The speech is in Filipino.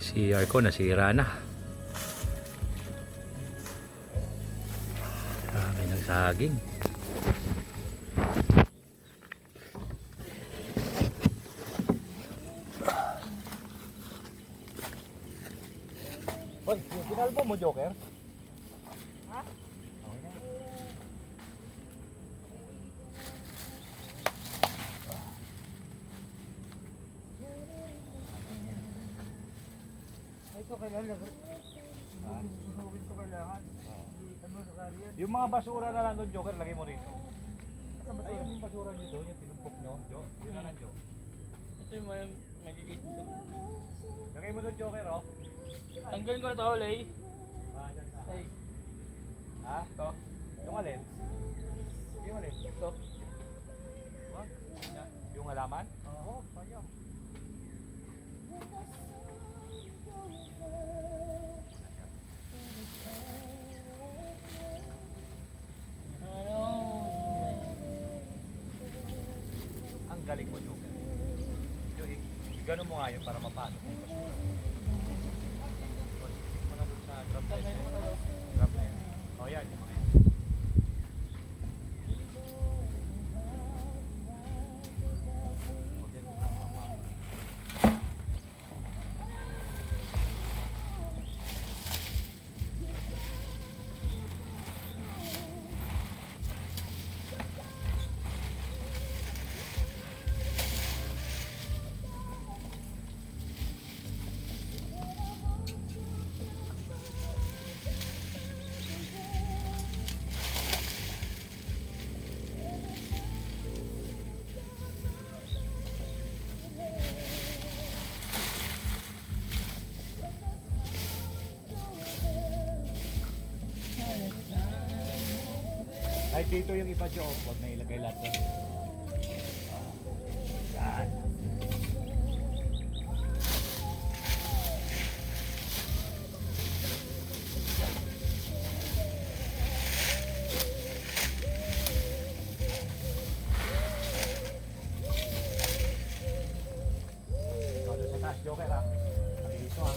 CR ko nasira na. Dami ng saging. Hoy, yung pinalbo mo, Joker? Ha? Okay na. Ito kailangan. Ito kailangan. Ano sa kariyan? Yung mga basura na lang doon, Joker, lagay mo rito. Ay, yung basura nyo doon, yung tinumpok nyo, Jo. Yun na lang, Jo. Ito yung mga magigit ito. Lagay mo doon, Joker, oh. Tanggalin ko na ito, Lay. Dyan na. Ay, Ha? Ito? Yung alin? Yung alin? Ito? Wag. Yung halaman? oo, sayang. Ang galing mo, Joker. Jo, gano'n mo nga yun para mapano kung basura. Mo na doon sa grab na yun. Grab na yun. O yan, yung mga yun. Ay, dito yung iba, Jo. Huwag na ilagay lahat doon. Yan. Ikaw doon sa taas, Joker, ha? Dito, ha?